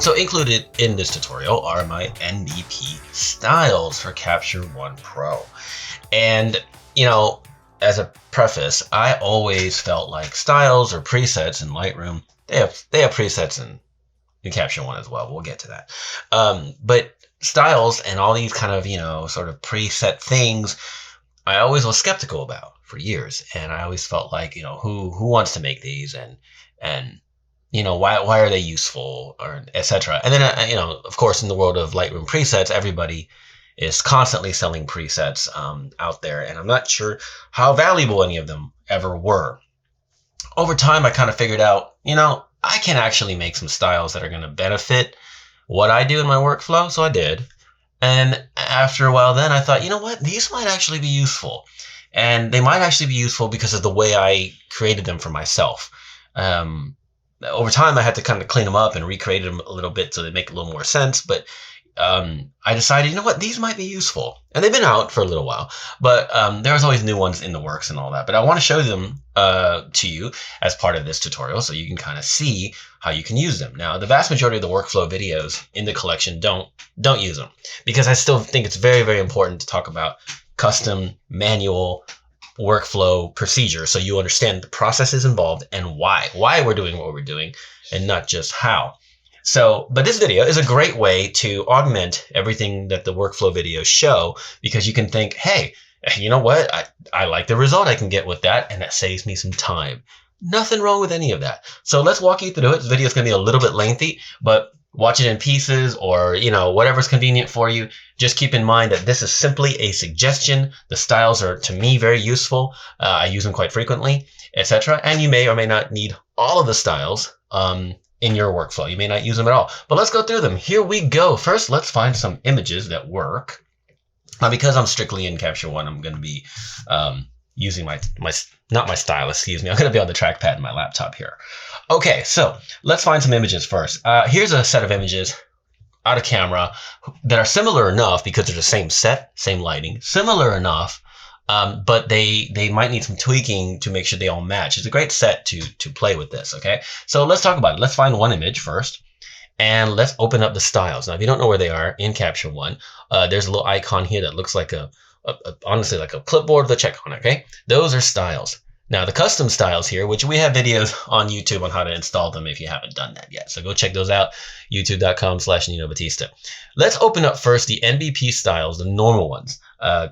So included in this tutorial are my NBP styles for Capture One Pro. And, you know, as a preface, I always felt like styles or presets in Lightroom, they have presets in Capture One as well. We'll get to that. But styles and all these kind of, you know, sort of preset things, I always was skeptical about for years. And I always felt like, you know, who wants to make these and you know, why are they useful, or etc. And then, you know, of course, in the world of Lightroom presets, everybody is constantly selling presets out there, and I'm not sure how valuable any of them ever were. Over time, I kind of figured out, you know, I can actually make some styles that are going to benefit what I do in my workflow, so I did. And after a while then, I thought, you know what, these might actually be useful. And they might actually be useful because of the way I created them for myself. Over time, I had to kind of clean them up and recreate them a little bit so they make a little more sense. But I decided, you know what, these might be useful. And they've been out for a little while, but there's always new ones in the works and all that. But I want to show them to you as part of this tutorial so you can kind of see how you can use them. Now, the vast majority of the workflow videos in the collection don't use them, because I still think it's very, very important to talk about custom manual workflow procedure so you understand the processes involved and why we're doing what we're doing, and not just how. So, but this video is a great way to augment everything that the workflow videos show, because you can think, hey, you know what? I like the result I can get with that, and that saves me some time. Nothing wrong with any of that. So let's walk you through it. This video is going to be a little bit lengthy, but watch it in pieces, or, you know, whatever's convenient for you. Just keep in mind that this is simply a suggestion. The styles are, to me, very useful. I use them quite frequently, etc. And you may or may not need all of the styles in your workflow. You may not use them at all. But let's go through them. Here we go. First, let's find some images that work. Now, because I'm strictly in Capture One, I'm going to be using not my style, excuse me. I'm going to be on the trackpad in my laptop here. Okay, so let's find some images first. Here's a set of images out of camera that are similar enough, because they're the same set, same lighting, similar enough, but they might need some tweaking to make sure they all match. It's a great set to play with this, okay? So let's talk about it. Let's find one image first, and let's open up the styles. Now, if you don't know where they are in Capture One, there's a little icon here that looks like honestly like a clipboard with a check on it, okay? Those are styles. Now, the custom styles here, which we have videos on YouTube on how to install them if you haven't done that yet. So go check those out, youtube.com/Nino Batista. Let's open up first the NBP styles, the normal ones,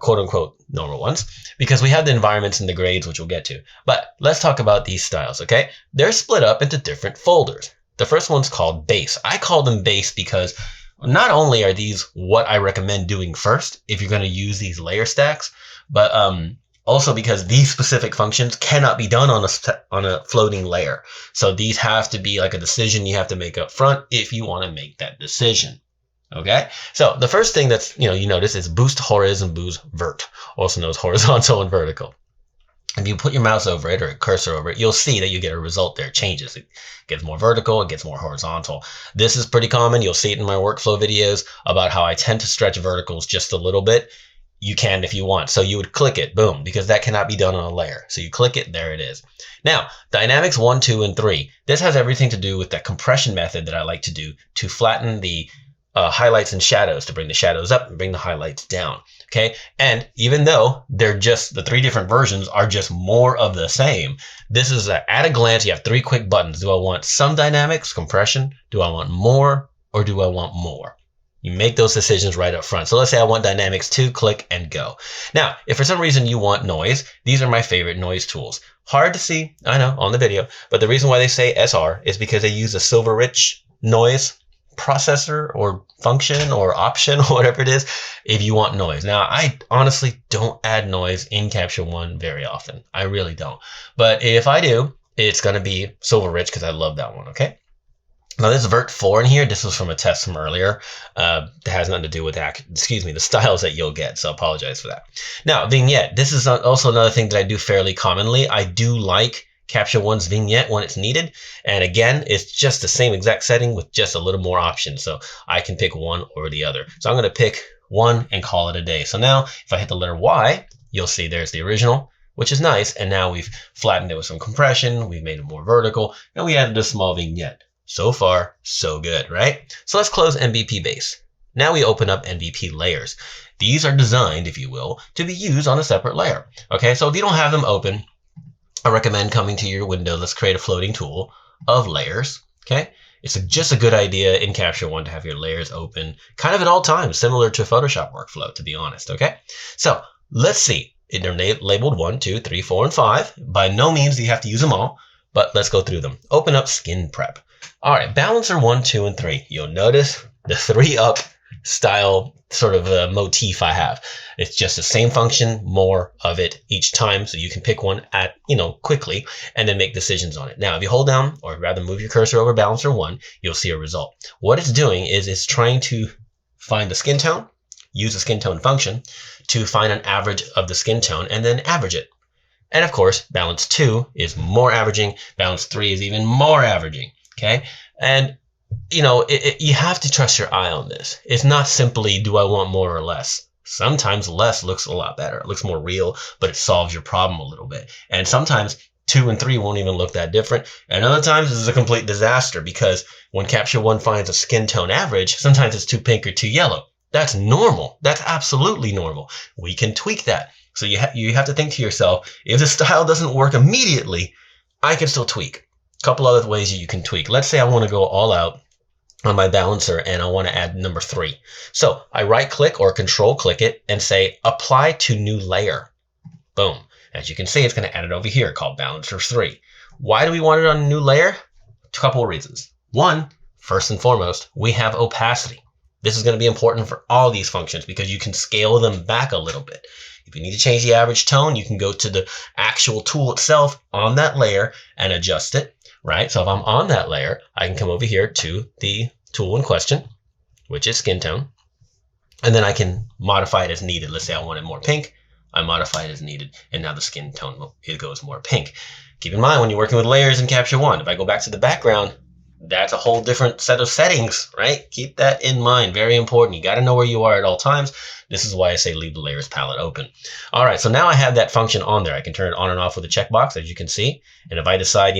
quote unquote normal ones, because we have the environments and the grades, which we'll get to. But let's talk about these styles, okay? They're split up into different folders. The first one's called base. I call them base because not only are these what I recommend doing first if you're going to use these layer stacks, but also because these specific functions cannot be done on a floating layer. So these have to be like a decision you have to make up front if you want to make that decision. Okay, so the first thing that's, you notice is boost horiz and boost vert, also known as horizontal and vertical. If you put your mouse over it or a cursor over it, you'll see that you get a result there. It changes. It gets more vertical, it gets more horizontal. This is pretty common. You'll see it in my workflow videos about how I tend to stretch verticals just a little bit. You can if you want. So you would click it, boom, because that cannot be done on a layer. So you click it, there it is. Now, dynamics 1, 2, and 3. This has everything to do with that compression method that I like to do to flatten the highlights and shadows, to bring the shadows up and bring the highlights down. Okay, and even though they're just, the 3 different versions are just more of the same, this is at a glance, you have 3 quick buttons. Do I want some dynamics, compression? Do I want more, or do I want more? You make those decisions right up front. So let's say I want dynamics 2, click and go. Now, if for some reason you want noise, these are my favorite noise tools. Hard to see, I know, on the video, but the reason why they say SR is because they use a silver rich noise processor or function or option or whatever it is if you want noise. Now, I honestly don't add noise in Capture One very often. I really don't. But if I do, it's going to be silver rich because I love that one, okay? Now, this Vert 4 in here, this was from a test from earlier. That has nothing to do with that, the styles that you'll get, so I apologize for that. Now, Vignette. This is also another thing that I do fairly commonly. I do like Capture One's Vignette when it's needed. And again, it's just the same exact setting with just a little more options. So I can pick one or the other. So I'm going to pick one and call it a day. So now, if I hit the letter Y, you'll see there's the original which is nice. And now we've flattened it with some compression. We've made it more vertical, and we added a small vignette. So far, so good, right? So let's close NBP base. Now we open up NBP layers. These are designed, if you will, to be used on a separate layer. Okay, so if you don't have them open, I recommend coming to your window. Let's create a floating tool of layers. Okay, it's just a good idea in Capture One to have your layers open kind of at all times, similar to Photoshop workflow, to be honest. Okay, so let's see. They're labeled 1, 2, 3, 4, and 5. By no means do you have to use them all, but let's go through them. Open up Skin Prep. All right, Balancer 1, 2, and 3. You'll notice the 3-up style sort of motif I have. It's just the same function, more of it each time, so you can pick one at, quickly and then make decisions on it. Now, if you hold down, or rather move your cursor over Balancer 1, you'll see a result. What it's doing is it's trying to find the skin tone, use the skin tone function to find an average of the skin tone and then average it. And of course, Balance 2 is more averaging, Balance 3 is even more averaging, okay? And you have to trust your eye on this. It's not simply, do I want more or less? Sometimes less looks a lot better. It looks more real, but it solves your problem a little bit. And sometimes 2 and 3 won't even look that different. And other times this is a complete disaster because when Capture One finds a skin tone average, sometimes it's too pink or too yellow. That's normal. That's absolutely normal. We can tweak that. So you have to think to yourself, if the style doesn't work immediately, I can still tweak. A couple other ways you can tweak. Let's say I want to go all out on my balancer and I want to add number 3. So I right click or control click it and say apply to new layer. Boom. As you can see, it's going to add it over here called Balancer 3. Why do we want it on a new layer? A couple of reasons. One, first and foremost, we have opacity. This is going to be important for all these functions because you can scale them back a little bit. If you need to change the average tone, you can go to the actual tool itself on that layer and adjust it. Right, so if I'm on that layer, I can come over here to the tool in question, which is skin tone, and then I can modify it as needed. Let's say I want it more pink, I modify it as needed, and now the skin tone, it goes more pink. Keep in mind when you're working with layers in Capture One, if I go back to the background, that's a whole different set of settings, right? Keep that in mind, very important. You got to know where you are at all times. This is why I say leave the layers palette open. All right, so now I have that function on there. I can turn it on and off with a checkbox, as you can see. And if I decide,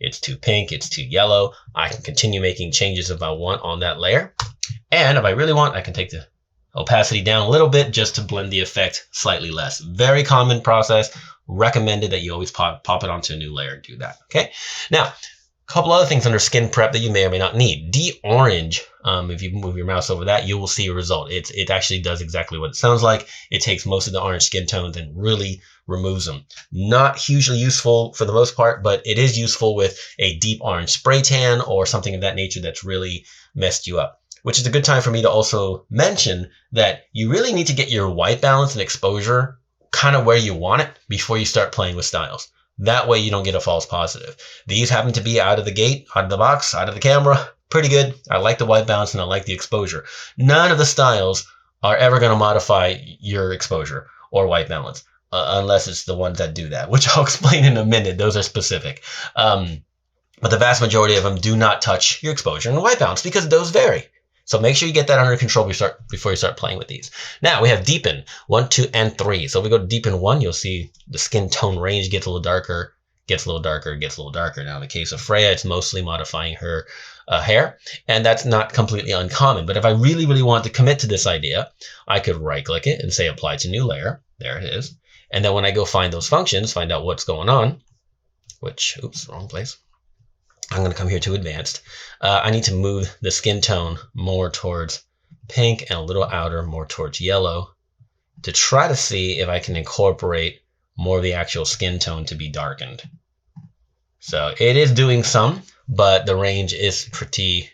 it's too pink, it's too yellow, I can continue making changes if I want on that layer. And if I really want, I can take the opacity down a little bit just to blend the effect slightly less. Very common process. Recommended that you always pop it onto a new layer and do that, okay? Now, couple other things under Skin Prep that you may or may not need. De-orange, if you move your mouse over that, you will see a result. It actually does exactly what it sounds like. It takes most of the orange skin tones and really removes them. Not hugely useful for the most part, but it is useful with a deep orange spray tan or something of that nature that's really messed you up. Which is a good time for me to also mention that you really need to get your white balance and exposure kind of where you want it before you start playing with styles. That way you don't get a false positive. These happen to be out of the gate, out of the box, out of the camera. Pretty good. I like the white balance and I like the exposure. None of the styles are ever going to modify your exposure or white balance unless it's the ones that do that, which I'll explain in a minute. Those are specific. But the vast majority of them do not touch your exposure and white balance because those vary. So make sure you get that under control before you start playing with these. Now we have Deepen 1, 2, and 3. So if we go to Deepen 1, you'll see the skin tone range gets a little darker, gets a little darker, gets a little darker. Now in the case of Freya, it's mostly modifying her hair, and that's not completely uncommon. But if I really, really want to commit to this idea, I could right click it and say apply to new layer. There it is. And then when I go find those functions, find out what's going on, which, oops, wrong place. I'm going to come here to advanced. I need to move the skin tone more towards pink and a little outer more towards yellow to try to see if I can incorporate more of the actual skin tone to be darkened. So it is doing some, but the range is pretty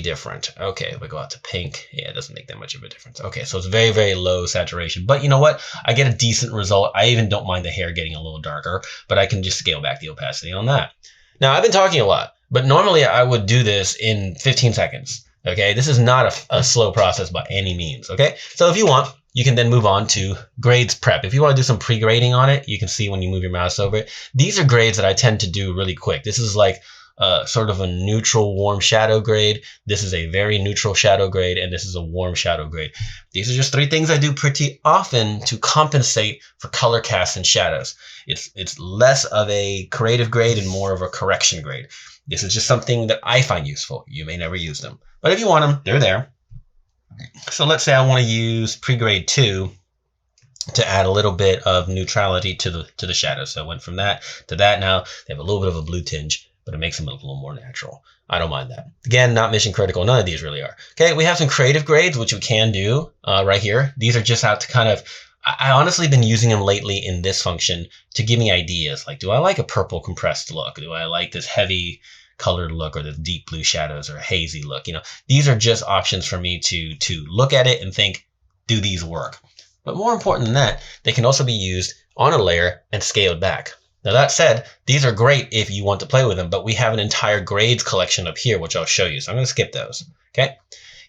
different. Okay, if we go out to pink, yeah, it doesn't make that much of a difference. Okay, so it's very, very low saturation, but you know what? I get a decent result. I even don't mind the hair getting a little darker, but I can just scale back the opacity on that. Now, I've been talking a lot, but normally I would do this in 15 seconds. Okay, this is not a slow process by any means. Okay, so if you want, you can then move on to grades prep. If you want to do some pre-grading on it, you can see when you move your mouse over it. These are grades that I tend to do really quick. This is like sort of a neutral warm shadow grade. This is a very neutral shadow grade, and this is a warm shadow grade. These are just three things I do pretty often to compensate for color casts and shadows. It's less of a creative grade and more of a correction grade. This is just something that I find useful. You may never use them, but if you want them, they're there. So let's say I want to use pre-grade 2 to add a little bit of neutrality to the shadows. So I went from that to that. Now they have a little bit of a blue tinge, but it makes them look a little more natural. I don't mind that. Again, not mission critical. None of these really are. Okay, we have some creative grades, which we can do right here. These are just out to kind of, I honestly been using them lately in this function to give me ideas. Like, do I like a purple compressed look? Do I like this heavy colored look, or the deep blue shadows, or a hazy look? You know, these are just options for me to look at it and think, do these work? But more important than that, they can also be used on a layer and scaled back. Now that said, these are great if you want to play with them, but we have an entire grades collection up here, which I'll show you. So I'm going to skip those. Okay.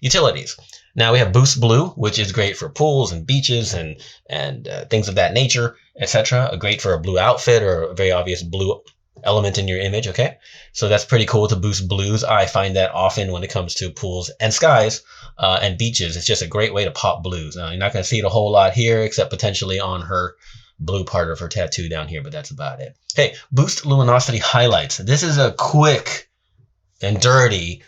Utilities. Now we have Boost Blue, which is great for pools and beaches and things of that nature, etc. Great for a blue outfit or a very obvious blue element in your image. Okay. So that's pretty cool to boost blues. I find that often when it comes to pools and skies and beaches. It's just a great way to pop blues. Now, you're not going to see it a whole lot here, except potentially on her blue part of her tattoo down here, but that's about it. Okay, Boost Luminosity Highlights. This is a quick and dirty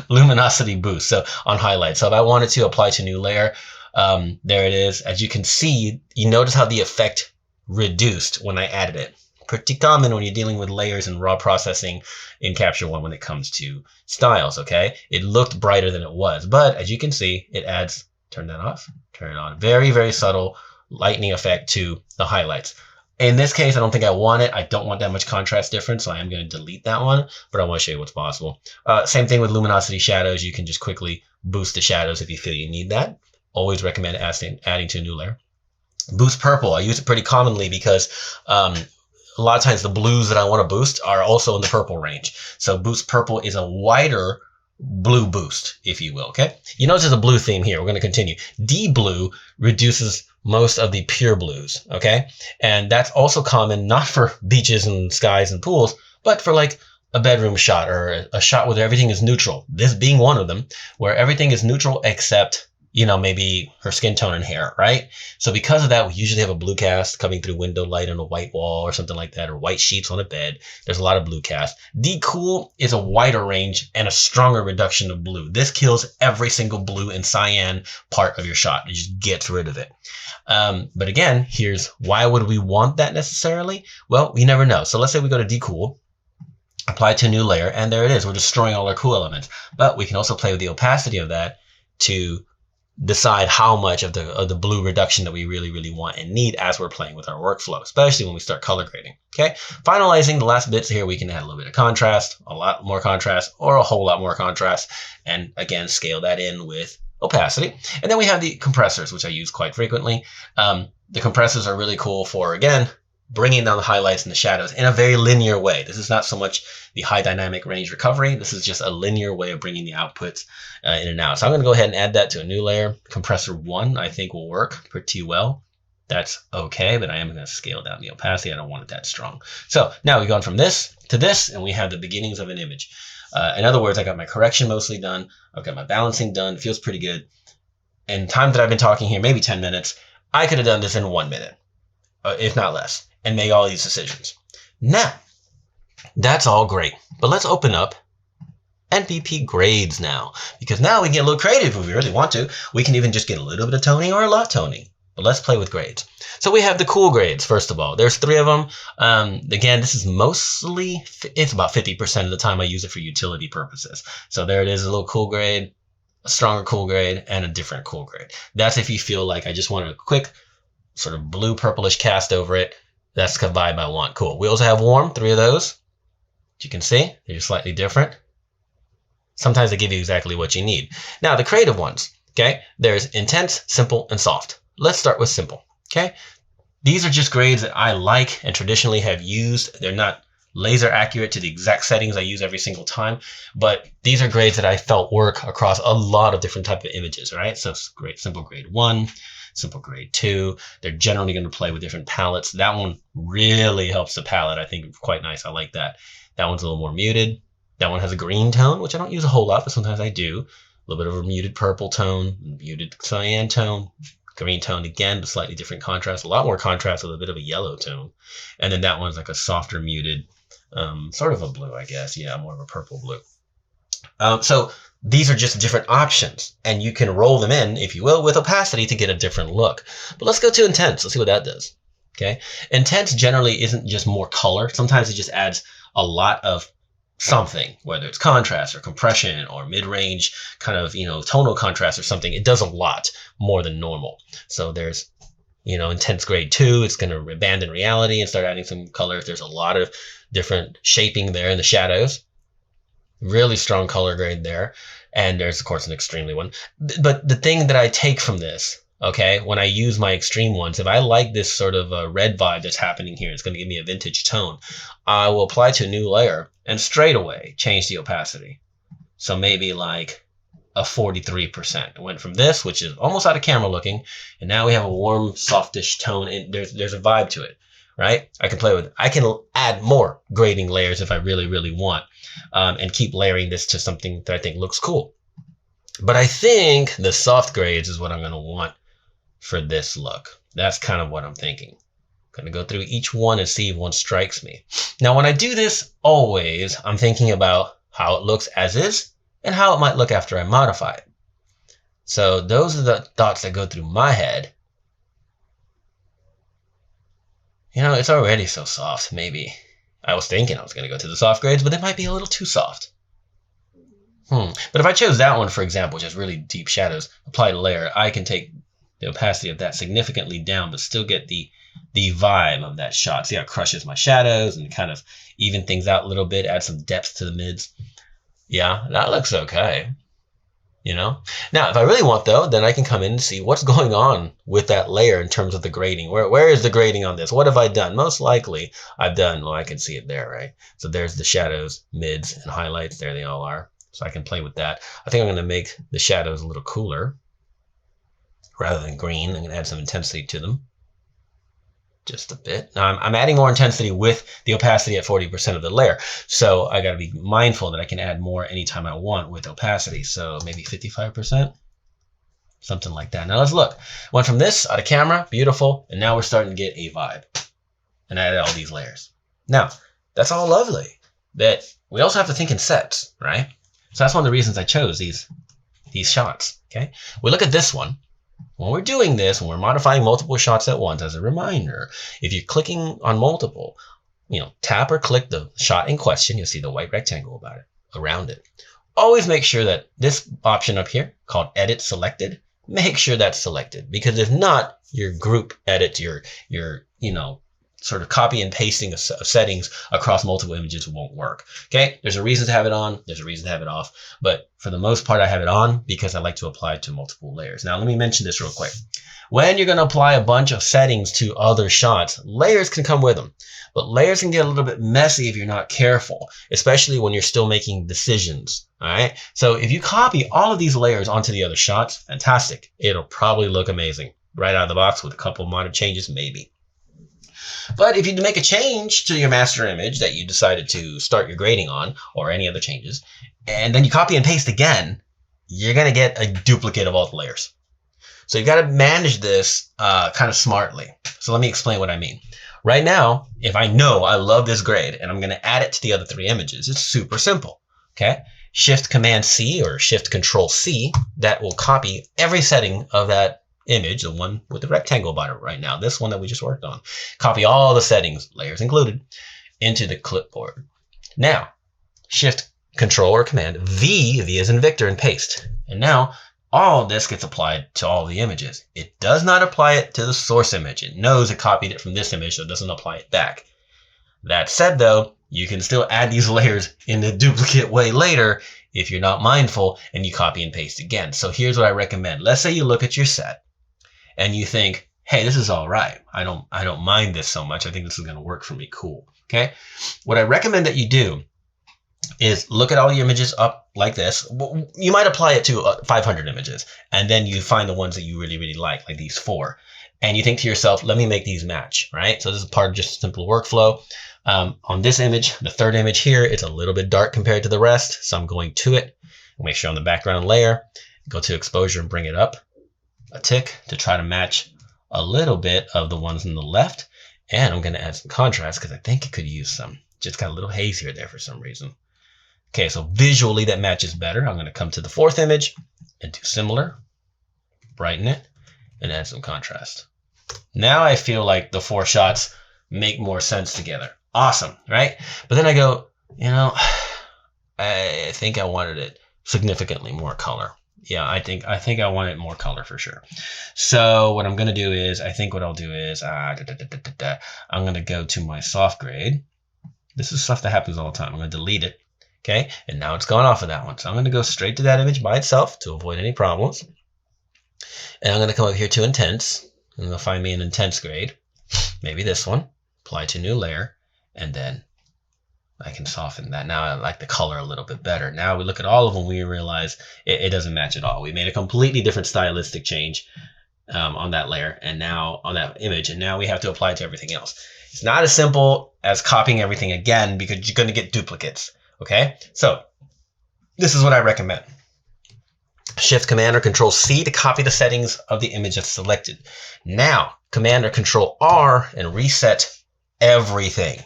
luminosity boost. So on highlights. So if I wanted to apply to a new layer, there it is. As you can see, you notice how the effect reduced when I added it. Pretty common when you're dealing with layers and raw processing in Capture One when it comes to styles, okay? It looked brighter than it was, but as you can see, it adds, turn that off, turn it on. Very, very subtle lightening effect to the highlights. In this case, I don't think I want it. I don't want that much contrast difference, so I am going to delete that one, but I want to show you what's possible. Same thing with Luminosity Shadows. You can just quickly boost the shadows if you feel you need that. Always recommend adding to a new layer. Boost Purple. I use it pretty commonly because a lot of times the blues that I want to boost are also in the purple range. So Boost Purple is a wider blue boost, if you will, okay? You notice there's a blue theme here. We're going to continue. D-Blue reduces most of the pure blues, okay? And that's also common not for beaches and skies and pools, but for like a bedroom shot or a shot where everything is neutral. This being one of them, where everything is neutral except, you know, maybe her skin tone and hair, right? So because of that, we usually have a blue cast coming through window light on a white wall or something like that, or white sheets on a bed. There's a lot of blue cast. D-Cool is a wider range and a stronger reduction of blue. This kills every single blue and cyan part of your shot. It just gets rid of it. But again, here's why would we want that necessarily? Well, we never know. So let's say we go to D-Cool, apply to a new layer, and there it is. We're destroying all our cool elements. But we can also play with the opacity of that to decide how much of the blue reduction that we really, really want and need as we're playing with our workflow, especially when we start color grading. Okay, finalizing the last bits here, we can add a little bit of contrast, a lot more contrast, or a whole lot more contrast, and again, scale that in with opacity. And then we have the compressors, which I use quite frequently. The compressors are really cool for, again, bringing down the highlights and the shadows in a very linear way. This is not so much the high dynamic range recovery. This is just a linear way of bringing the outputs in and out. So I'm going to go ahead and add that to a new layer. Compressor 1, I think, will work pretty well. That's okay, but I am going to scale down the opacity. I don't want it that strong. So now we've gone from this to this, and we have the beginnings of an image. In other words, I got my correction mostly done. I've got my balancing done. It feels pretty good. And time that I've been talking here, maybe 10 minutes, I could have done this in 1 minute, if not less, and make all these decisions. Now, that's all great, but let's open up NBP grades now, because now we can get a little creative if we really want to. We can even just get a little bit of toning or a lot toning, but let's play with grades. So we have the cool grades, first of all. There's 3 of them. Again, this is mostly, it's about 50% of the time I use it for utility purposes. So there it is, a little cool grade, a stronger cool grade, and a different cool grade. That's if you feel like I just want a quick sort of blue purplish cast over it. That's the vibe I want. Cool. We also have warm, 3 of those. As you can see, they're just slightly different. Sometimes they give you exactly what you need. Now, the creative ones, okay? There's intense, simple, and soft. Let's start with simple, okay? These are just grades that I like and traditionally have used. They're not laser accurate to the exact settings I use every single time, but these are grades that I felt work across a lot of different types of images, right? So it's great, simple grade 1. simple grade 2. They're generally going to play with different palettes. That one really helps the palette. I think quite nice. I like that. That one's a little more muted. That one has a green tone, which I don't use a whole lot, but sometimes I do. A little bit of a muted purple tone, muted cyan tone, green tone again, but slightly different contrast. A lot more contrast with a bit of a yellow tone. And then that one's like a softer muted, sort of a blue, I guess. Yeah, more of a purple blue. So these are just different options, and you can roll them in, if you will, with opacity to get a different look. But let's go to intense. Let's see what that does. Okay, intense generally isn't just more color. Sometimes it just adds a lot of something, whether it's contrast or compression or mid-range kind of, tonal contrast or something. It does a lot more than normal. So there's, intense grade 2, it's going to abandon reality and start adding some colors. There's a lot of different shaping there in the shadows. Really strong color grade there. And there's, of course, an extremely one. But the thing that I take from this, okay, when I use my extreme ones, if I like this sort of red vibe that's happening here, it's going to give me a vintage tone, I will apply to a new layer and straight away change the opacity. So maybe like a 43%. It went from this, which is almost out of camera looking, and now we have a warm, softish tone, and there's a vibe to it, right? I can play with it. I can add more grading layers if I really, really want, and keep layering this to something that I think looks cool. But I think the soft grades is what I'm going to want for this look. That's kind of what I'm thinking. I'm going to go through each one and see if one strikes me. Now, when I do this, always I'm thinking about how it looks as is and how it might look after I modify it. So those are the thoughts that go through my head. It's already so soft. Maybe I was thinking I was going to go to the soft grades, but they might be a little too soft. But if I chose that one, for example, which has really deep shadows, apply a layer, I can take the opacity of that significantly down, but still get the vibe of that shot. See how it crushes my shadows and kind of even things out a little bit, add some depth to the mids. Yeah, that looks okay. Now, if I really want, though, then I can come in and see what's going on with that layer in terms of the grading. Where is the grading on this? What have I done? Most likely, I've done, I can see it there, right? So there's the shadows, mids, and highlights. There they all are. So I can play with that. I think I'm going to make the shadows a little cooler. Rather than green, I'm going to add some intensity to them. Just a bit. Now, I'm adding more intensity with the opacity at 40% of the layer. So I got to be mindful that I can add more anytime I want with opacity. So maybe 55%, something like that. Now let's look. Went from this out of camera, beautiful, and now we're starting to get a vibe. And I added all these layers. Now, that's all lovely. But we also have to think in sets, right? So that's one of the reasons I chose these shots. Okay, we look at this one. When we're doing this, when we're modifying multiple shots at once, as a reminder, if you're clicking on multiple, tap or click the shot in question, you'll see the white rectangle around it. Always make sure that this option up here, called Edit Selected, make sure that's selected. Because if not, your group edit, your sort of copy and pasting of settings across multiple images won't work. Okay, there's a reason to have it on, there's a reason to have it off, but for the most part I have it on because I like to apply it to multiple layers. Now let me mention this real quick. When you're going to apply a bunch of settings to other shots, layers can come with them, but layers can get a little bit messy if you're not careful, especially when you're still making decisions. All right, so if you copy all of these layers onto the other shots, fantastic. It'll probably look amazing right out of the box with a couple of minor changes, maybe. But if you make a change to your master image that you decided to start your grading on, or any other changes, and then you copy and paste again, you're going to get a duplicate of all the layers. So you've got to manage this kind of smartly. So let me explain what I mean. Right now, if I know I love this grade and I'm going to add it to the other 3 images, it's super simple. Okay, Shift Command C or Shift Control C, that will copy every setting of that image, the one with the rectangle bottom right now, this one that we just worked on. Copy all the settings, layers included, into the clipboard. Now, Shift Control or Command V as in Victor, and paste. And now all of this gets applied to all the images. It does not apply it to the source image. It knows it copied it from this image, so it doesn't apply it back. That said, though, you can still add these layers in a duplicate way later if you're not mindful and you copy and paste again. So here's what I recommend. Let's say you look at your set and you think, hey, this is all right. I don't mind this so much. I think this is going to work for me. Cool. Okay. What I recommend that you do is look at all your images up like this. You might apply it to 500 images, and then you find the ones that you really, really like these 4. And you think to yourself, let me make these match, right? So this is part of just a simple workflow. On this image, the third image here, it's a little bit dark compared to the rest. So I'm going to it, make sure on the background layer, go to exposure and bring it up a tick to try to match a little bit of the ones on the left. And I'm going to add some contrast because I think it could use some. Just got a little hazier there for some reason. Okay, so visually that matches better. I'm going to come to the 4th image and do similar, brighten it, and add some contrast. Now I feel like the 4 shots make more sense together. Awesome, right? But then I go, you know, I think I wanted it significantly more color. Yeah, I think I wanted more color for sure. So what I'm going to do is, I think what I'll do is, I'm going to go to my soft grade. This is stuff that happens all the time. I'm going to delete it. Okay, and now it's gone off of that one. So I'm going to go straight to that image by itself to avoid any problems. And I'm going to come over here to Intense. I'm going to find me an Intense grade. Maybe this one. Apply to new layer. And then I can soften that. Now I like the color a little bit better. Now we look at all of them, we realize it doesn't match at all. We made a completely different stylistic change on that layer and now on that image. And now we have to apply it to everything else. It's not as simple as copying everything again because you're going to get duplicates. Okay, so this is what I recommend. Shift Command or Control C to copy the settings of the image that's selected. Now, Command or Control R and reset everything.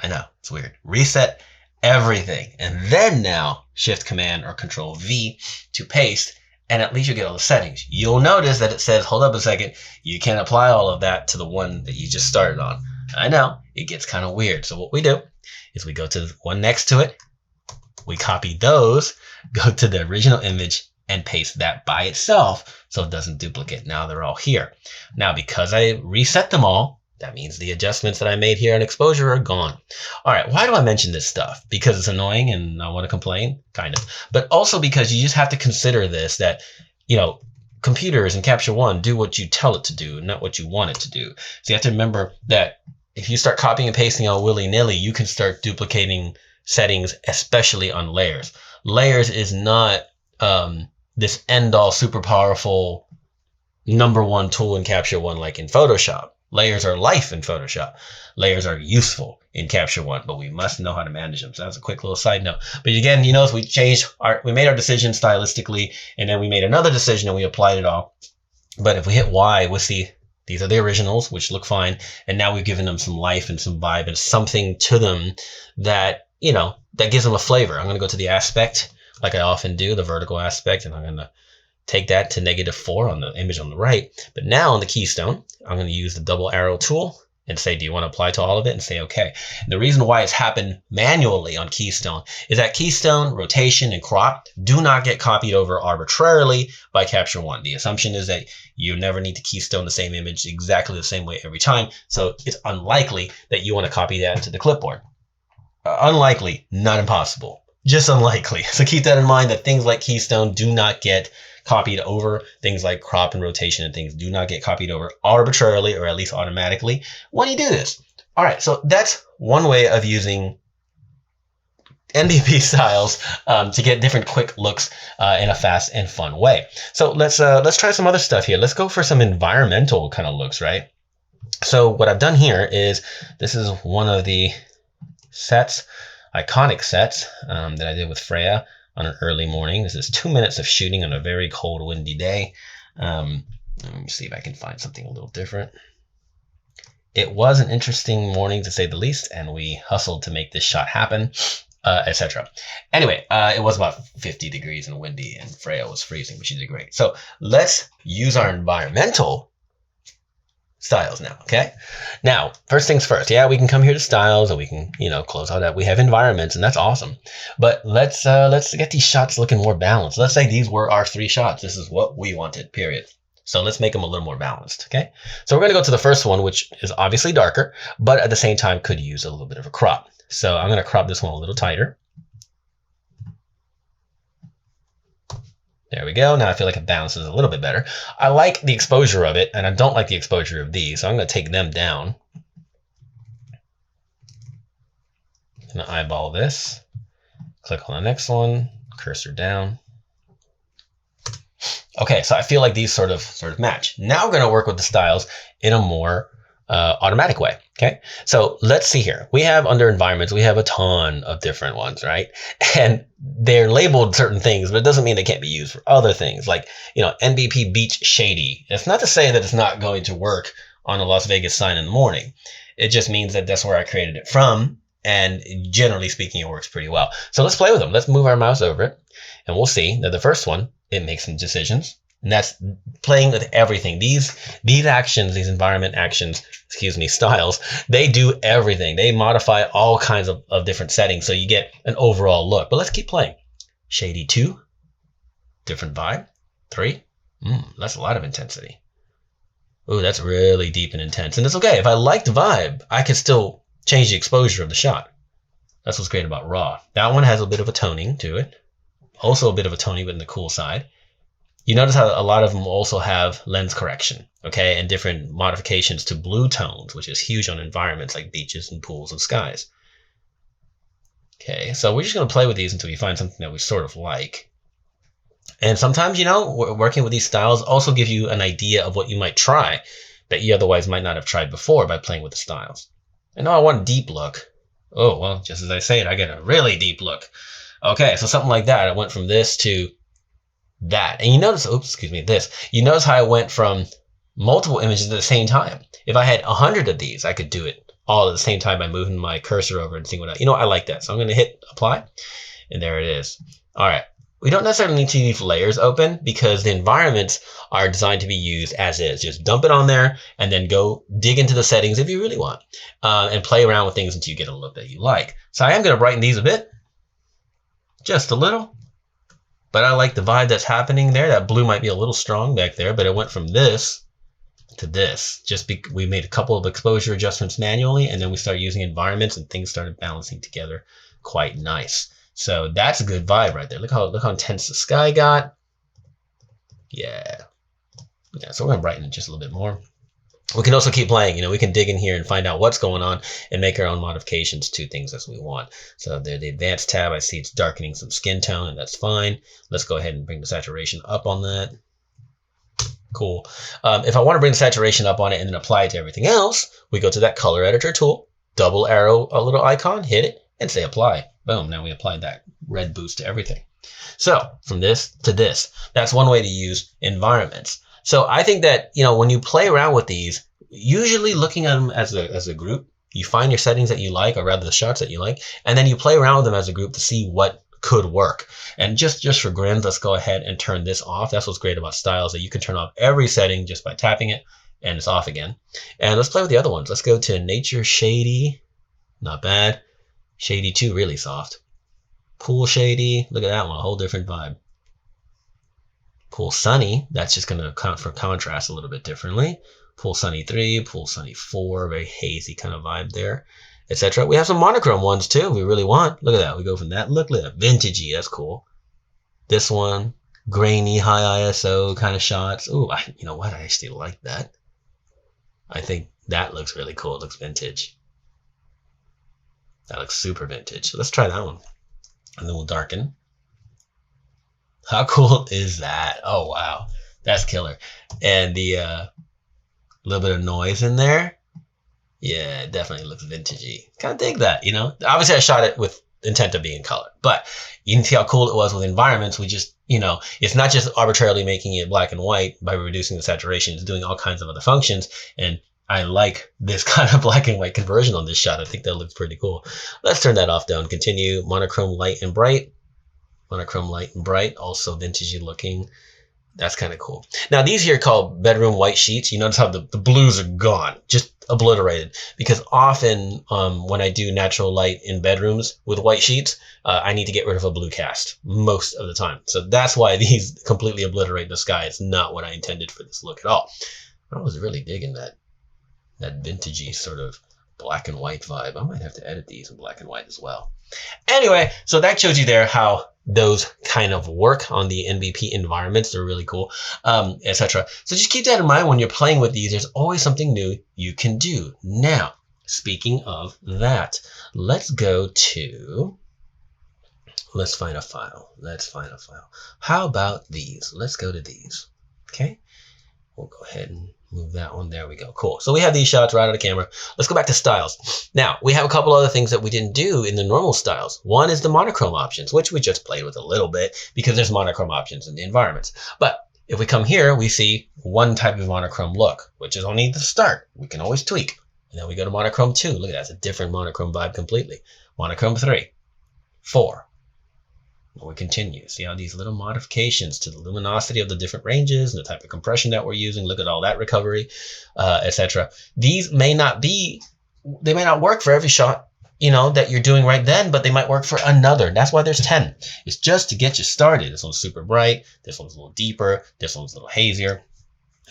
I know, it's weird. Reset everything. And then now, Shift Command or Control V to paste, and at least you get all the settings. You'll notice that it says, hold up a second, you can't apply all of that to the one that you just started on. I know, it gets kind of weird. So what we do is we go to the one next to it, we copy those, go to the original image, and paste that by itself so it doesn't duplicate. Now they're all here. Now, because I reset them all, that means the adjustments that I made here on exposure are gone. All right, why do I mention this stuff? Because it's annoying and I want to complain? Kind of. But also because you just have to consider this, that, you know, computers in Capture One do what you tell it to do, not what you want it to do. So you have to remember that if you start copying and pasting all willy-nilly, you can start duplicating settings, especially on layers. Layers is not this end-all super powerful #1 tool in Capture One like in Photoshop. Layers are life in Photoshop. Layers are useful in Capture One, but we must know how to manage them. So that's a quick little side note. But again, you notice we made our decision stylistically, and then we made another decision and we applied it all. But if we hit Y, we'll see these are the originals, which look fine. And now we've given them some life and some vibe and something to them that, you know, that gives them a flavor. I'm going to go to the aspect like I often do, the vertical aspect, and I'm going to take that to -4 on the image on the right. But now on the keystone, I'm going to use the double arrow tool and say, do you want to apply to all of it? And say, okay. And the reason why it's happened manually on keystone is that keystone, rotation, and crop do not get copied over arbitrarily by Capture One. The assumption is that you never need to keystone the same image exactly the same way every time. So it's unlikely that you want to copy that to the clipboard. Unlikely, not impossible, just unlikely. So keep that in mind, that things like keystone do not get copied over. Things like crop and rotation and things do not get copied over arbitrarily, or at least automatically when you do this. All right, so that's one way of using NBP Styles to get different quick looks in a fast and fun way. So let's try some other stuff here. Let's go for some environmental kind of looks, right? So what I've done here is, this is one of the sets, iconic sets that I did with Freya on an early morning. This is 2 minutes of shooting on a very cold, windy day. Let me see if I can find something a little different. It was an interesting morning to say the least, and we hustled to make this shot happen, etc. Anyway, it was about 50 degrees and windy, and Freya was freezing, but she did great. So let's use our environmental styles now, okay? Now, first things first, yeah, we can come here to styles and we can, you know, close out that. We have environments, and that's awesome. But let's get these shots looking more balanced. Let's say these were our 3 shots. This is what we wanted, period. So let's make them a little more balanced, okay? So we're going to go to the first one, which is obviously darker, but at the same time could use a little bit of a crop. So I'm going to crop this one a little tighter. There we go. Now I feel like it balances a little bit better. I like the exposure of it, and I don't like the exposure of these, so I'm going to take them down. Gonna eyeball this. Click on the next one, cursor down. Okay, so I feel like these sort of match. Now we're gonna work with the styles in a more automatic way. Okay, so let's see here. We have under environments, we have a ton of different ones, right? And they're labeled certain things, but it doesn't mean they can't be used for other things. Like, you know, NBP Beach Shady. It's not to say that it's not going to work on a Las Vegas sign in the morning. It just means that that's where I created it from. And generally speaking, it works pretty well. So let's play with them. Let's move our mouse over it. And we'll see that the first one, it makes some decisions. And that's playing with everything. These actions, these environment actions, styles, they do everything. They modify all kinds of different settings. So you get an overall look. But let's keep playing. Shady 2, different vibe. 3, that's a lot of intensity. Ooh, that's really deep and intense. And it's okay. If I like the vibe, I can still change the exposure of the shot. That's what's great about raw. That one has a bit of a toning to it. Also a bit of a toning, but in the cool side. You notice how a lot of them also have lens correction, okay, and different modifications to blue tones, which is huge on environments like beaches and pools and skies. Okay, so we're just going to play with these until we find something that we sort of like. And sometimes, you know, working with these styles also give you an idea of what you might try that you otherwise might not have tried before by playing with the styles. And now I want a deep look. Oh, well, just as I say it, I get a really deep look. Okay, so something like that. I went from this to that. And you notice, you notice how I went from multiple images at the same time. If I had 100 of these, I could do it all at the same time by moving my cursor over and seeing what I like that. So I'm going to hit apply, and there it is. All right. We don't necessarily need to leave layers open because the environments are designed to be used as is. Just dump it on there and then go dig into the settings if you really want, and play around with things until you get a look that you like. So I am going to brighten these a bit, just a little. But I like the vibe that's happening there. That blue might be a little strong back there, but it went from this to this. We made a couple of exposure adjustments manually, and then we started using environments, and things started balancing together quite nice. So that's a good vibe right there. Look how intense the sky got. Yeah. So we're gonna brighten it just a little bit more. We can also keep playing. You know, we can dig in here and find out what's going on and make our own modifications to things as we want. So the advanced tab, I see it's darkening some skin tone, and that's fine. Let's go ahead and bring the saturation up on that. Cool. If I want to bring the saturation up on it and then apply it to everything else, we go to that color editor tool, double arrow a little icon, hit it, and say apply. Boom. Now we applied that red boost to everything. So from this to this, that's one way to use environments. So I think that, you know, when you play around with these, usually looking at them as a group, you find your settings that you like, or rather the shots that you like, and then you play around with them as a group to see what could work. And just for grins, let's go ahead and turn this off. That's what's great about styles, that you can turn off every setting just by tapping it, and it's off again. And let's play with the other ones. Let's go to Nature Shady. Not bad. Shady 2, really soft. Pool Shady. Look at that one, a whole different vibe. Pool Sunny, that's just going to account for contrast a little bit differently. Pool Sunny 3, Pool Sunny 4, very hazy kind of vibe there, etc. We have some monochrome ones too we really want. Look at that. We go from that. Look at that. Vintagey, that's cool. This one, grainy, high ISO kind of shots. Ooh, you know what? I actually like that. I think that looks really cool. It looks vintage. That looks super vintage. So let's try that one. And then we'll darken. How cool is that? Oh, wow. That's killer. And the little bit of noise in there. Yeah, it definitely looks vintagey. Kind of dig that, you know. Obviously, I shot it with intent of being color. But you can see how cool it was with environments. We just, you know, it's not just arbitrarily making it black and white by reducing the saturation. It's doing all kinds of other functions. And I like this kind of black and white conversion on this shot. I think that looks pretty cool. Let's turn that off, though, and continue. Monochrome light and bright. Monochrome light and bright, also vintagey looking. That's kind of cool. Now, these here are called bedroom white sheets. You notice how the blues are gone, just obliterated. Because often when I do natural light in bedrooms with white sheets, I need to get rid of a blue cast most of the time. So that's why these completely obliterate the sky. It's not what I intended for this look at all. I was really digging that vintagey sort of black and white vibe. I might have to edit these in black and white as well. Anyway, so that shows you there how those kind of work on the NBP environments. They're really cool, etc. So just keep that in mind when you're playing with these. There's always something new you can do. Now, speaking of that, let's go to, let's find a file. Let's find a file. How about these? Let's go to these. Okay. We'll go ahead and move that one. There we go. Cool. So we have these shots right out of the camera. Let's go back to styles. Now, we have a couple other things that we didn't do in the normal styles. One is the monochrome options, which we just played with a little bit because there's monochrome options in the environments. But if we come here, we see one type of monochrome look, which is only the start. We can always tweak. And then we go to monochrome 2. Look at that. It's a different monochrome vibe completely. Monochrome 3, 4. We continue. See how these little modifications to the luminosity of the different ranges and the type of compression that we're using. Look at all that recovery, etc. These may not be, they may not work for every shot, you know, that you're doing right then, but they might work for another. That's why there's 10. It's just to get you started. This one's super bright. This one's a little deeper. This one's a little hazier.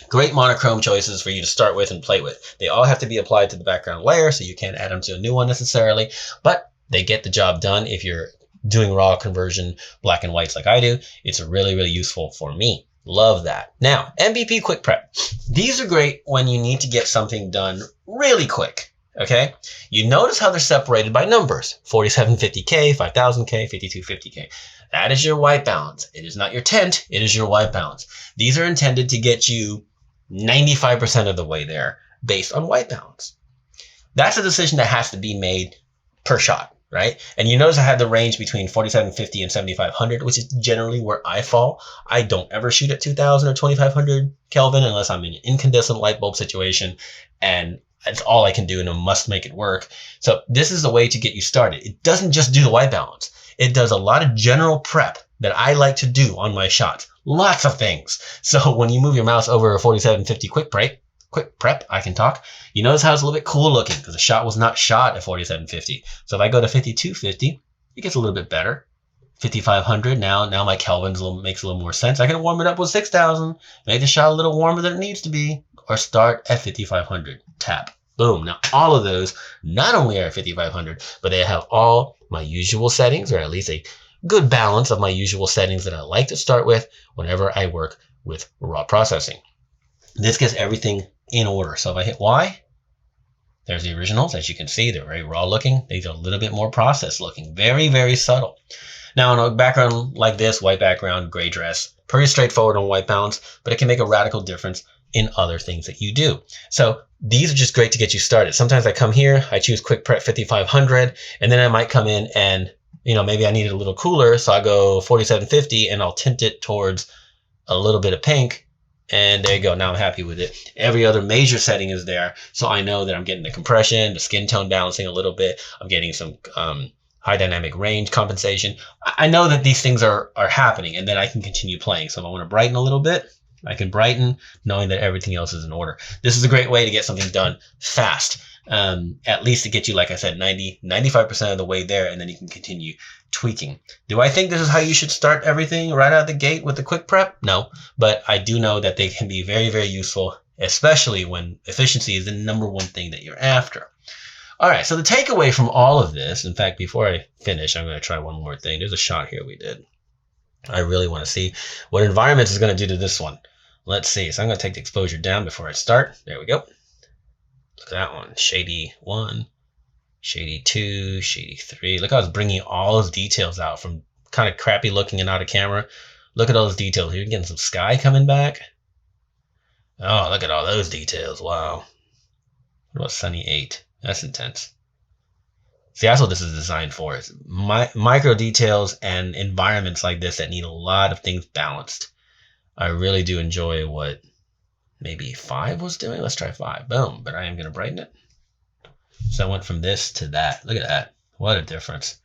Great monochrome choices for you to start with and play with. They all have to be applied to the background layer, so you can't add them to a new one necessarily, but they get the job done if you're doing raw conversion, black and whites like I do. It's really, really useful for me. Love that. Now, NBP Quick Prep. These are great when you need to get something done really quick, okay? You notice how they're separated by numbers. 4750K, 5000K, 5250K. That is your white balance. It is not your tint, it is your white balance. These are intended to get you 95% of the way there based on white balance. That's a decision that has to be made per shot. Right? And you notice I had the range between 4750 and 7500, which is generally where I fall. I don't ever shoot at 2000 or 2500 Kelvin unless I'm in an incandescent light bulb situation, and that's all I can do and I must make it work. So this is the way to get you started. It doesn't just do the white balance. It does a lot of general prep that I like to do on my shots. Lots of things. So when you move your mouse over a 4750 quick prep, I can talk. You notice how it's a little bit cool looking because the shot was not shot at 4750. So if I go to 5250, it gets a little bit better. 5500, now my Kelvin's makes a little more sense. I can warm it up with 6000, make the shot a little warmer than it needs to be, or start at 5500. Tap. Boom. Now all of those not only are at 5500, but they have all my usual settings, or at least a good balance of my usual settings that I like to start with whenever I work with raw processing. This gets everything in order. So if I hit Y, there's the originals. As you can see, they're very raw looking. These are a little bit more processed looking. Very, very subtle. Now, on a background like this, white background, gray dress, pretty straightforward on white balance, but it can make a radical difference in other things that you do. So these are just great to get you started. Sometimes I come here, I choose Quick Prep 5500, and then I might come in and, you know, maybe I need it a little cooler. So I go 4750 and I'll tint it towards a little bit of pink. And there you go. Now I'm happy with it. Every other major setting is there. So I know that I'm getting the compression, the skin tone balancing a little bit. I'm getting some high dynamic range compensation. I know that these things are happening, and then I can continue playing. So if I want to brighten a little bit, I can brighten knowing that everything else is in order. This is a great way to get something done fast. At least to get you, like I said, 95% of the way there, and then you can continue tweaking. Do I think this is how you should start everything right out of the gate with the quick prep? No, but I do know that they can be very, very useful, especially when efficiency is the number one thing that you're after. All right, so the takeaway from all of this, in fact, before I finish, I'm going to try one more thing. There's a shot here we did. I really want to see what environments is going to do to this one. Let's see. So I'm going to take the exposure down before I start. There we go. Look at that one. Shady 1, Shady 2, Shady 3. Look how it's bringing all those details out from kind of crappy looking and out of camera. Look at all those details. You're getting some sky coming back. Oh, look at all those details. Wow. What about Sunny 8? That's intense. See, that's what this is designed for. It's micro details and environments like this that need a lot of things balanced. I really do enjoy what maybe 5 was doing. Let's try 5. Boom. But I am going to brighten it. So I went from this to that. Look at that. What a difference.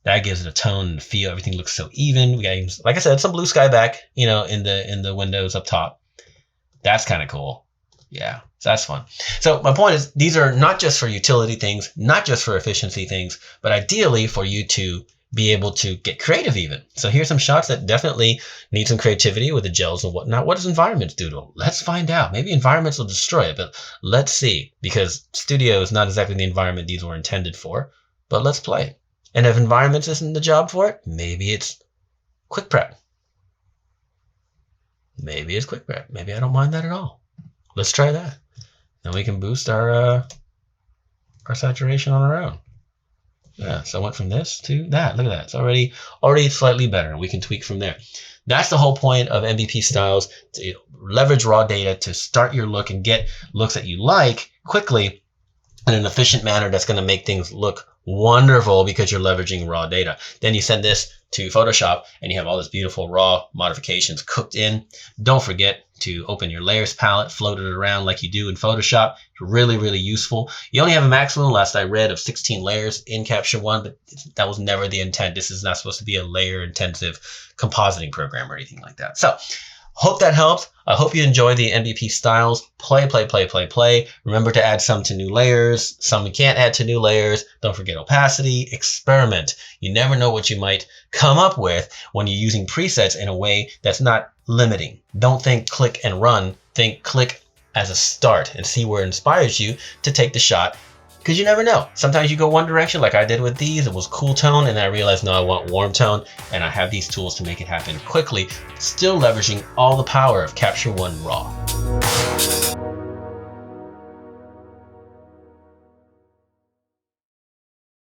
That gives it a tone and feel. Everything looks so even. We got, like I said, some blue sky back, you know, in the windows up top. That's kind of cool. Yeah, so that's fun. So my point is, these are not just for utility things, not just for efficiency things, but ideally for you to be able to get creative even. So here's some shots that definitely need some creativity with the gels and whatnot. What does environments do to them? Let's find out. Maybe environments will destroy it, but let's see. Because studio is not exactly the environment these were intended for, but let's play. And if environments isn't the job for it, maybe it's quick prep. Maybe it's quick prep. Maybe I don't mind that at all. Let's try that. Then we can boost our our saturation on our own. Yeah, so I went from this to that. Look at that. It's already slightly better, and we can tweak from there. That's the whole point of NBP Styles, to leverage raw data to start your look and get looks that you like quickly in an efficient manner that's going to make things look wonderful because you're leveraging raw data. Then you send this to Photoshop and you have all this beautiful raw modifications cooked in. Don't forget to open your layers palette, float it around like you do in Photoshop. It's really, really useful. You only have a maximum, last I read, of 16 layers in Capture One, but that was never the intent. This is not supposed to be a layer intensive compositing program or anything like that. So hope that helps. I hope you enjoy the NBP Styles. Play. Remember to add some to new layers. Some you can't add to new layers. Don't forget opacity. Experiment. You never know what you might come up with when you're using presets in a way that's not limiting. Don't think click and run. Think click as a start and see where it inspires you to take the shot. Because you never know. Sometimes you go one direction like I did with these. It was cool tone and then I realized no, I want warm tone, and I have these tools to make it happen quickly, still leveraging all the power of Capture One Raw.